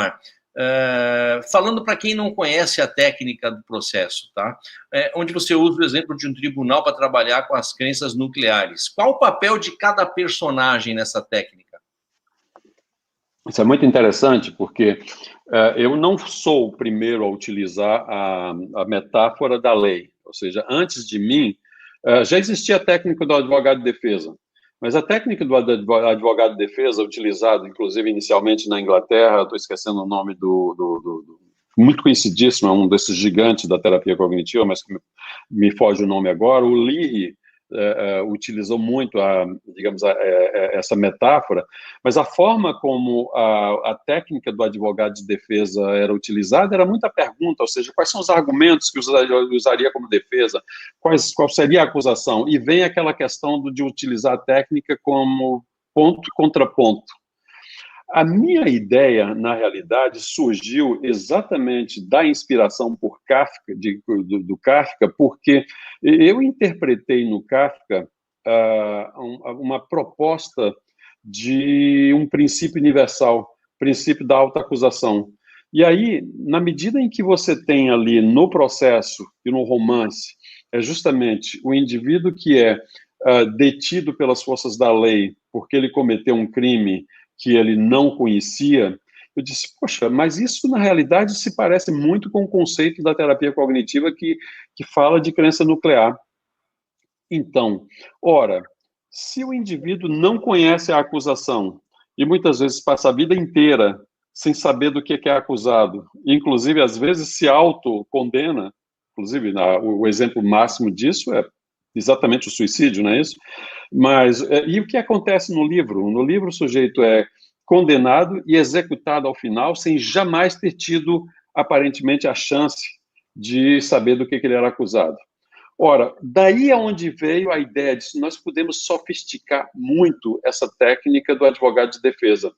continuar, falando para quem não conhece a técnica do processo, tá? Onde você usa o exemplo de um tribunal para trabalhar com as crenças nucleares. Qual o papel de cada personagem nessa técnica? Isso é muito interessante, porque eu não sou o primeiro a utilizar a metáfora da lei. Ou seja, antes de mim, já existia a técnica do advogado de defesa. Mas a técnica do advogado de defesa, utilizada, inclusive, inicialmente na Inglaterra, estou esquecendo o nome muito conhecidíssimo, é um desses gigantes da terapia cognitiva, mas que me foge o nome agora, o Leary, utilizou muito, digamos, essa metáfora, mas a forma como a técnica do advogado de defesa era utilizada era muita pergunta, ou seja, quais são os argumentos que usaria como defesa, qual seria a acusação, e vem aquela questão de utilizar a técnica como ponto e contraponto. A minha ideia, na realidade, surgiu exatamente da inspiração por Kafka, do Kafka, porque eu interpretei no Kafka uma proposta de um princípio universal, princípio da autoacusação. E aí, na medida em que você tem ali no processo e no romance, é justamente o indivíduo que é detido pelas forças da lei porque ele cometeu um crime que ele não conhecia, eu disse, poxa, mas isso na realidade se parece muito com o conceito da terapia cognitiva que fala de crença nuclear. Então, ora, se o indivíduo não conhece a acusação e muitas vezes passa a vida inteira sem saber do que é acusado, inclusive às vezes se autocondena, inclusive o exemplo máximo disso é exatamente o suicídio, não é isso? Mas, e o que acontece no livro? No livro, o sujeito é condenado e executado ao final, sem jamais ter tido, aparentemente, a chance de saber do que ele era acusado. Ora, daí é onde veio a ideia de que nós podemos sofisticar muito essa técnica do advogado de defesa,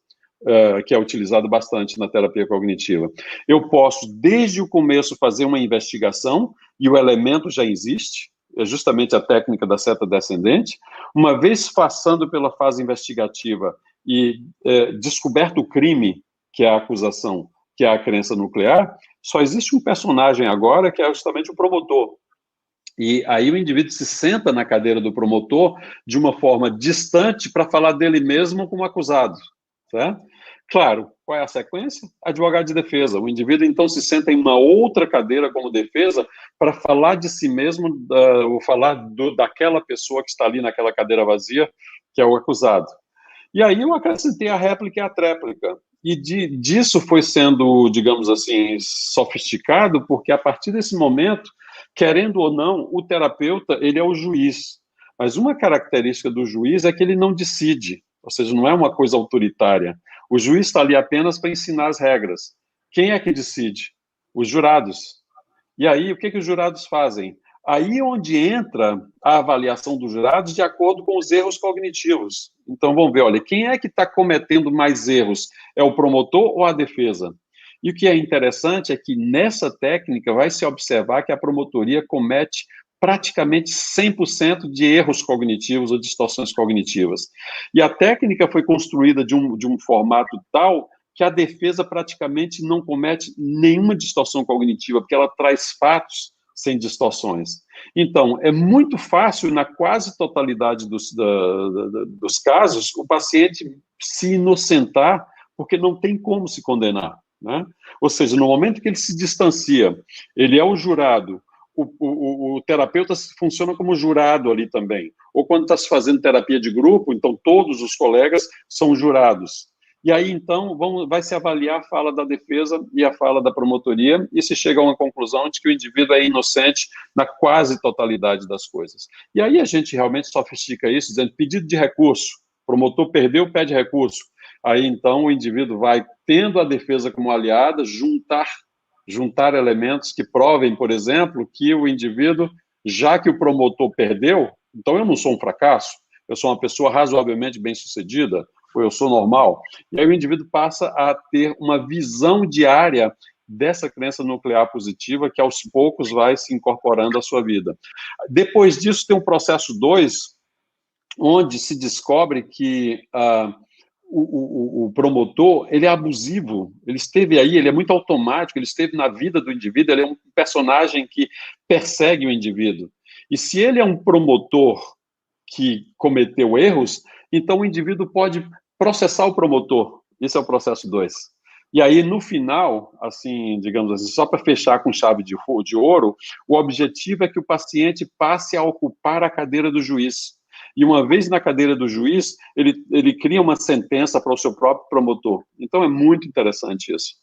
que é utilizado bastante na terapia cognitiva. Eu posso, desde o começo, fazer uma investigação, e o elemento já existe, é justamente a técnica da seta descendente. Uma vez passando pela fase investigativa e descoberto o crime, que é a acusação, que é a crença nuclear, só existe um personagem agora, que é justamente o promotor. E aí o indivíduo se senta na cadeira do promotor de uma forma distante para falar dele mesmo como acusado, certo? Claro, qual é a sequência? Advogado de defesa. O indivíduo, então, se senta em uma outra cadeira como defesa para falar de si mesmo, ou falar daquela pessoa que está ali naquela cadeira vazia, que é o acusado. E aí eu acrescentei a réplica e a tréplica. E disso foi sendo, digamos assim, sofisticado, porque a partir desse momento, querendo ou não, o terapeuta, ele é o juiz. Mas uma característica do juiz é que ele não decide, ou seja, não é uma coisa autoritária. O juiz está ali apenas para ensinar as regras. Quem é que decide? Os jurados. E aí, o que os jurados fazem? Aí onde entra a avaliação dos jurados de acordo com os erros cognitivos. Então, vamos ver, olha, quem é que está cometendo mais erros? É o promotor ou a defesa? E o que é interessante é que nessa técnica vai se observar que a promotoria comete praticamente 100% de erros cognitivos ou distorções cognitivas. E a técnica foi construída de um formato tal que a defesa praticamente não comete nenhuma distorção cognitiva, porque ela traz fatos sem distorções. Então, é muito fácil, na quase totalidade dos casos, o paciente se inocentar, porque não tem como se condenar, né? Ou seja, no momento que ele se distancia, ele é o jurado, o terapeuta funciona como jurado ali também. Ou quando está se fazendo terapia de grupo, então todos os colegas são jurados. E aí, então, vai se avaliar a fala da defesa e a fala da promotoria e se chega a uma conclusão de que o indivíduo é inocente na quase totalidade das coisas. E aí a gente realmente sofistica isso, dizendo pedido de recurso, promotor perdeu, pede recurso. Aí, então, o indivíduo vai, tendo a defesa como aliada, juntar elementos que provem, por exemplo, que o indivíduo, já que o promotor perdeu, então eu não sou um fracasso, eu sou uma pessoa razoavelmente bem-sucedida, ou eu sou normal. E aí o indivíduo passa a ter uma visão diária dessa crença nuclear positiva que aos poucos vai se incorporando à sua vida. Depois disso tem um processo 2, onde se descobre que o promotor, ele é abusivo, ele esteve aí, ele é muito automático, ele esteve na vida do indivíduo, ele é um personagem que persegue o indivíduo. E se ele é um promotor que cometeu erros, então o indivíduo pode processar o promotor. Esse é o processo 2. E aí, no final, assim, digamos assim, só para fechar com chave de ouro, o objetivo é que o paciente passe a ocupar a cadeira do juiz. E uma vez na cadeira do juiz, ele cria uma sentença para o seu próprio promotor. Então, é muito interessante isso.